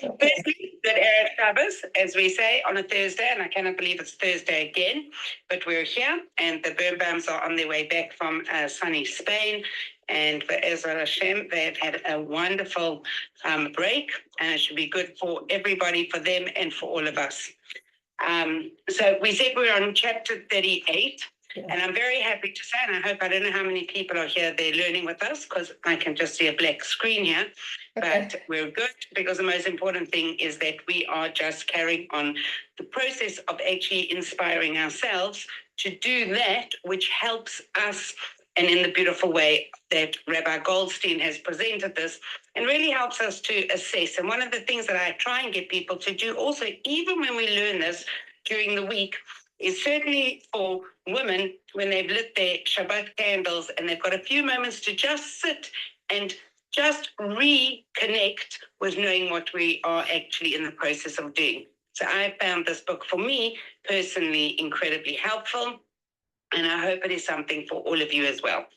Firstly, good Erev Shabbos, as we say, on a Thursday, and I cannot believe it's Thursday again, but we're here, and the Birnbaums are on their way back from sunny Spain, and for Ezra Hashem, they've had a wonderful break, and it should be good for everybody, for them, and for all of us. So we said we're on chapter 38. And I'm very happy to say, and I hope, I don't know how many people are here, they're learning with us, because I can just see a black screen here, but we're good, because the most important thing is that we are just carrying on the process of actually inspiring ourselves to do that which helps us, and in the beautiful way that Rabbi Goldstein has presented this, and really helps us to assess. And one of the things that I try and get people to do also, even when we learn this during the week, is certainly for women, when they've lit their Shabbat candles and they've got a few moments to just sit and just reconnect with knowing what we are actually in the process of doing. So I found this book, for me personally, incredibly helpful, and I hope it is something for all of you as well.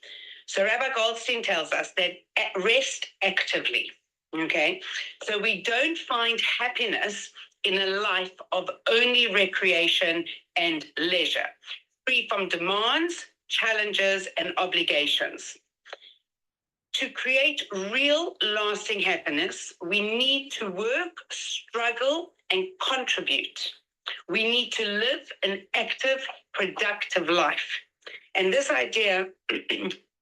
So Rabbi Goldstein tells us that rest actively, okay? So we don't find happiness in a life of only recreation and leisure, free from demands, challenges, and obligations. To create real lasting happiness, we need to work, struggle, and contribute. We need to live an active, productive life. And this idea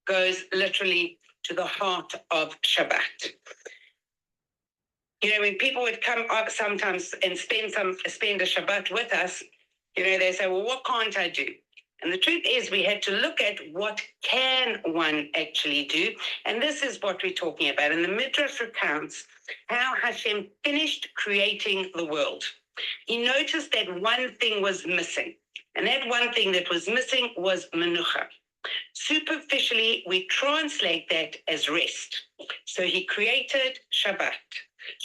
goes literally to the heart of Shabbat. You know, when people would come up sometimes and spend a Shabbat with us, you know, they say, well, what can't I do? And the truth is, we had to look at what can one actually do. And this is what we're talking about. And the Midrash recounts how Hashem finished creating the world. He noticed that one thing was missing. And that one thing that was missing was menucha. Superficially, we translate that as rest. So he created Shabbat.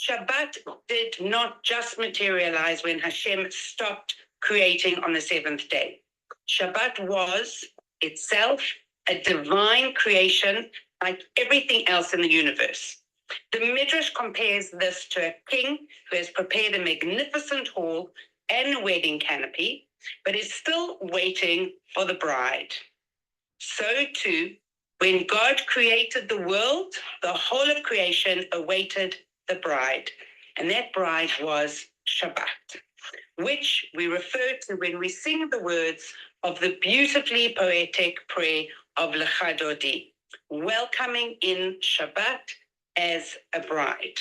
Shabbat did not just materialize when Hashem stopped creating on the seventh day. Shabbat was itself a divine creation like everything else in the universe. The Midrash compares this to a king who has prepared a magnificent hall and a wedding canopy, but is still waiting for the bride. So too, when God created the world, the whole of creation awaited the bride, and that bride was Shabbat, which we refer to when we sing the words of the beautifully poetic prayer of Lecha Dodi, welcoming in Shabbat as a bride.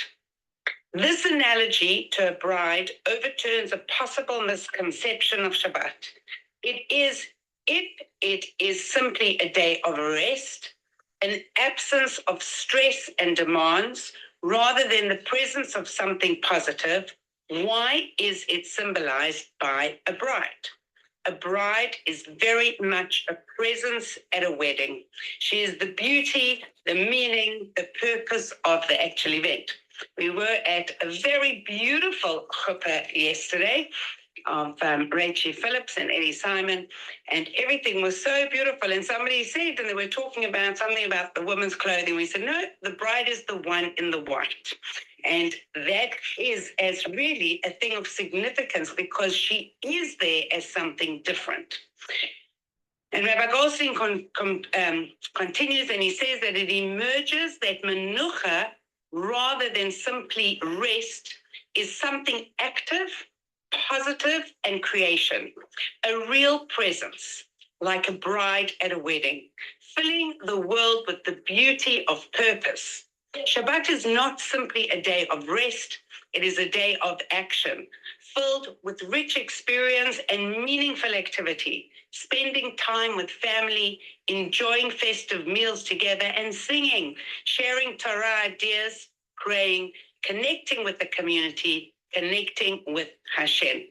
This analogy to a bride overturns a possible misconception of Shabbat. If it is simply a day of rest, an absence of stress and demands, rather than the presence of something positive, why is it symbolized by a bride? A bride is very much a presence at a wedding. She is the beauty, the meaning, the purpose of the actual event. We were at a very beautiful chuppah yesterday of Rachel Phillips and Eddie Simon, and everything was so beautiful. And somebody said, and they were talking about something about the woman's clothing. We said, no, the bride is the one in the white. And that is as really a thing of significance, because she is there as something different. And Rabbi Goldstein continues, and he says that it emerges that menucha, rather than simply rest, is something active, positive, and creation, a real presence, like a bride at a wedding, filling the world with the beauty of purpose. Shabbat is not simply a day of rest, it is a day of action, filled with rich experience and meaningful activity, spending time with family, enjoying festive meals together, and singing, sharing Torah ideas, praying, connecting with the community, connecting with Hashem.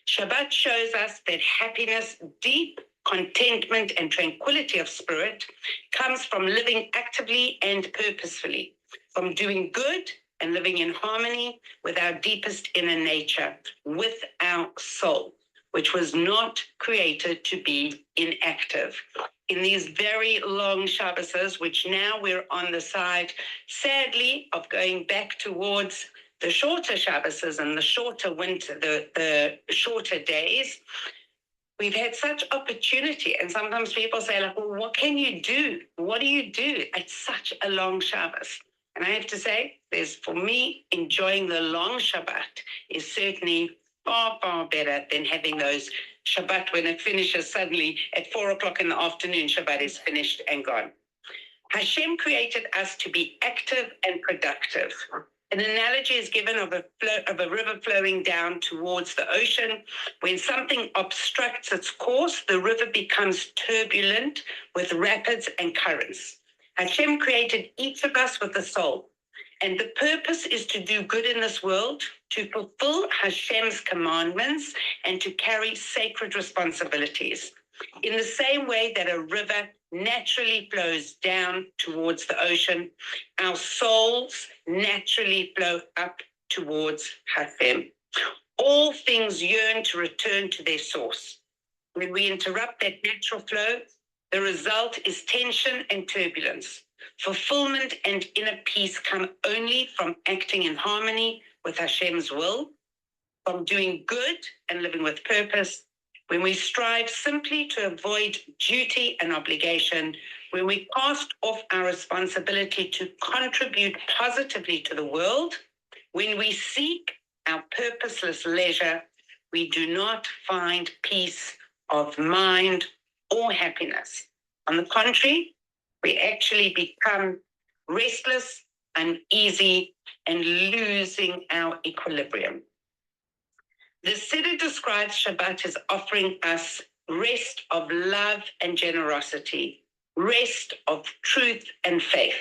Shabbat shows us that happiness, deep contentment, and tranquility of spirit comes from living actively and purposefully, from doing good and living in harmony with our deepest inner nature, with our soul, which was not created to be inactive. In these very long Shabbos, which now we're on the side, sadly, of going back towards the shorter Shabbases and the shorter winter, the shorter days, we've had such opportunity. And sometimes people say, like, well, what can you do? What do you do? It's such a long Shabbos. And I have to say, for me, enjoying the long Shabbat is certainly far, far better than having those Shabbat when it finishes suddenly at 4 o'clock in the afternoon. Shabbat is finished and gone. Hashem created us to be active and productive. An analogy is given of a river flowing down towards the ocean. When something obstructs its course, the river becomes turbulent with rapids and currents. Hashem created each of us with a soul, and the purpose is to do good in this world, to fulfill Hashem's commandments, and to carry sacred responsibilities. In the same way that a river naturally flows down towards the ocean, our souls naturally flow up towards Hashem. All things yearn to return to their source. When we interrupt that natural flow, the result is tension and turbulence. Fulfillment and inner peace come only from acting in harmony with Hashem's will, from doing good and living with purpose. When we strive simply to avoid duty and obligation, when we cast off our responsibility to contribute positively to the world, when we seek our purposeless leisure, we do not find peace of mind or happiness. On the contrary, we actually become restless, uneasy, and losing our equilibrium. The Siddur describes Shabbat as offering us rest of love and generosity, rest of truth and faith.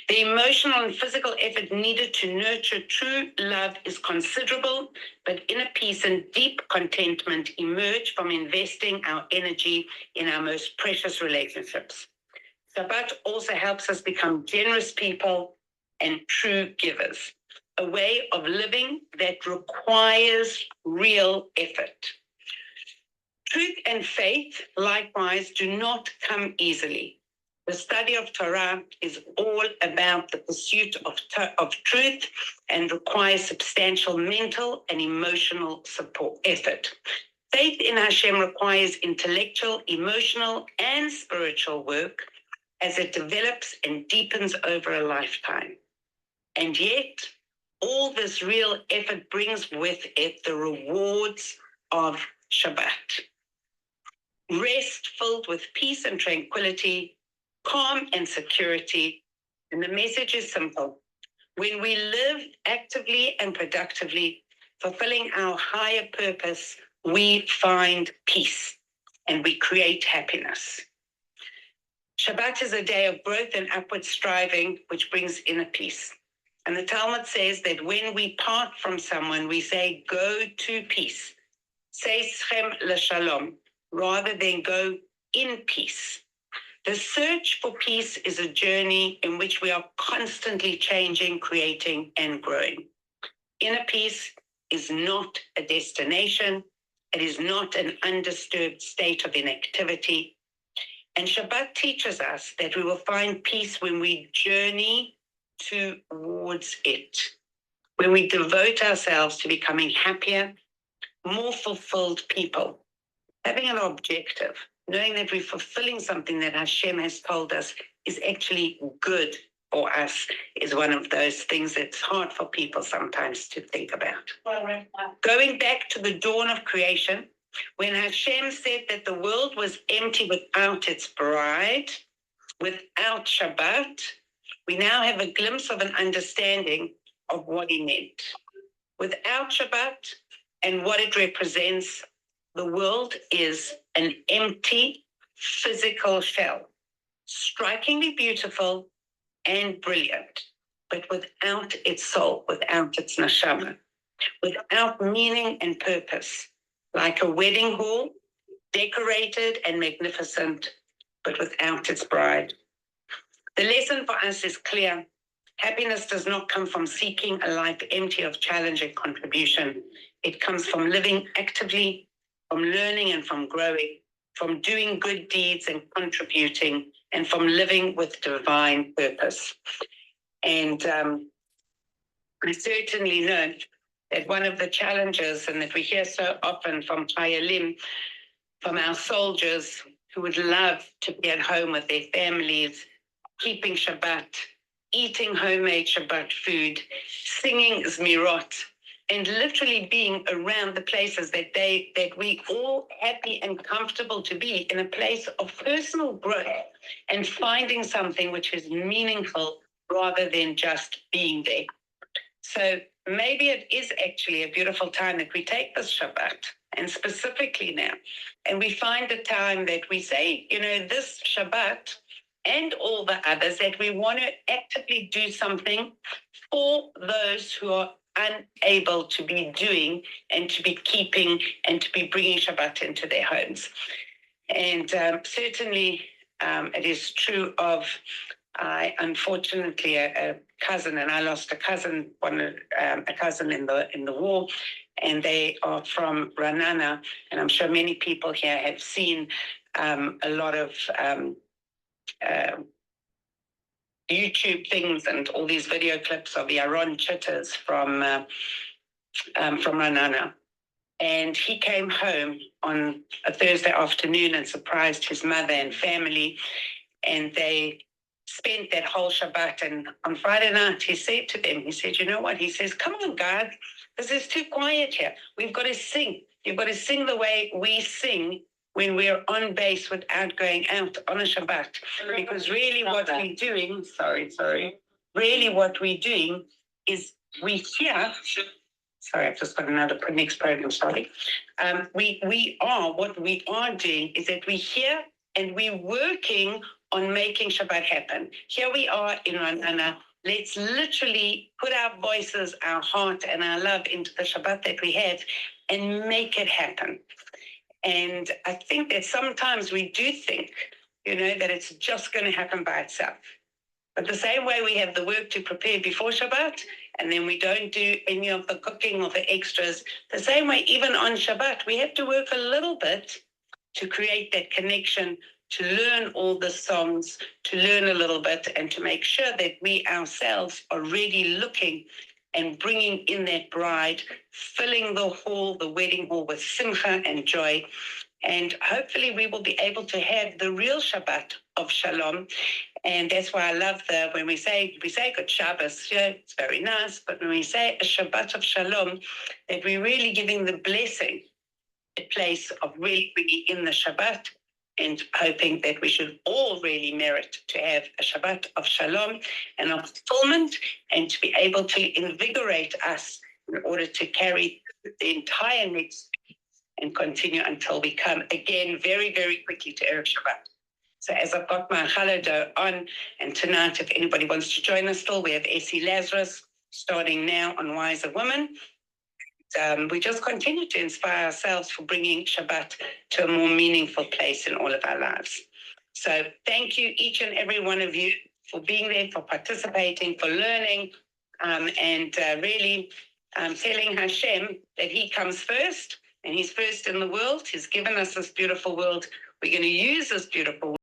The emotional and physical effort needed to nurture true love is considerable, but inner peace and deep contentment emerge from investing our energy in our most precious relationships. Shabbat also helps us become generous people and true givers, a way of living that requires real effort. Truth and faith, likewise, do not come easily. The study of Torah is all about the pursuit of truth and requires substantial mental and emotional effort. Faith in Hashem requires intellectual, emotional, and spiritual work as it develops and deepens over a lifetime. And yet, all this real effort brings with it the rewards of Shabbat. Rest filled with peace and tranquility, calm and security. And the message is simple. When we live actively and productively, fulfilling our higher purpose, we find peace and we create happiness. Shabbat is a day of growth and upward striving, which brings inner peace. And the Talmud says that when we part from someone, we say, go to peace. Say schem l'shalom, rather than go in peace. The search for peace is a journey in which we are constantly changing, creating, and growing. Inner peace is not a destination. It is not an undisturbed state of inactivity. And Shabbat teaches us that we will find peace when we journey towards it, when we devote ourselves to becoming happier, more fulfilled people, having an objective, knowing that we're fulfilling something that Hashem has told us is actually good for us, is one of those things that's hard for people sometimes to think about. Going back to the dawn of creation, when Hashem said that the world was empty without its bride, without Shabbat, we now have a glimpse of an understanding of what he meant. Without Shabbat and what it represents, the world is an empty physical shell, strikingly beautiful and brilliant, but without its soul, without its neshama, without meaning and purpose, like a wedding hall, decorated and magnificent, but without its bride. The lesson for us is clear. Happiness does not come from seeking a life empty of challenge and contribution. It comes from living actively, from learning and from growing, from doing good deeds and contributing, and from living with divine purpose. And I certainly know that one of the challenges, and that we hear so often from Chayalim, from our soldiers who would love to be at home with their families, keeping Shabbat, eating homemade Shabbat food, singing Zmirot, and literally being around the places that we all happy and comfortable to be, in a place of personal growth and finding something which is meaningful rather than just being there. So maybe it is actually a beautiful time that we take this Shabbat, and specifically now, and we find a time that we say, this Shabbat and all the others, that we want to actively do something for those who are unable to be doing and to be keeping and to be bringing Shabbat into their homes. And certainly it is true of, unfortunately, a cousin, and I lost a cousin, a cousin in the war, and they are from Ranana, and I'm sure many people here have seen a lot of YouTube things and all these video clips of Yaron Chitters from Ranana. And he came home on a Thursday afternoon and surprised his mother and family, and they spent that whole Shabbat. And on Friday night, he said to them, he said, you know what? He says, come on, guys, this is too quiet here. We've got to sing. You've got to sing the way we sing when we're on base without going out on a Shabbat. Because really what we're doing, really what we're doing is we hear, sorry, I've just got another next program, sorry. What we are doing is that we hear and we're working on making Shabbat happen. Here we are in Ranana. Let's literally put our voices, our heart, and our love into the Shabbat that we have and make it happen. And I think that sometimes we do think, that it's just going to happen by itself. But the same way we have the work to prepare before Shabbat, and then we don't do any of the cooking or the extras, the same way even on Shabbat, we have to work a little bit to create that connection, to learn all the songs, to learn a little bit, and to make sure that we ourselves are really looking and bringing in that bride, filling the hall, the wedding hall, with simcha and joy. And hopefully we will be able to have the real Shabbat of Shalom. And that's why I love when we say good Shabbos, it's very nice, but when we say a Shabbat of Shalom, that we're really giving the blessing a place of really bringing in the Shabbat, and hoping that we should all really merit to have a Shabbat of Shalom and of fulfillment, and to be able to invigorate us in order to carry the entire next and continue until we come again very, very quickly to Erev Shabbat. So as I've got my holiday on, and tonight, if anybody wants to join us still, we have Essie Lazarus starting now on Wiser Women. We just continue to inspire ourselves for bringing Shabbat to a more meaningful place in all of our lives. So thank you, each and every one of you, for being there, for participating, for learning, and really telling Hashem that he comes first, and he's first in the world. He's given us this beautiful world. We're going to use this beautiful world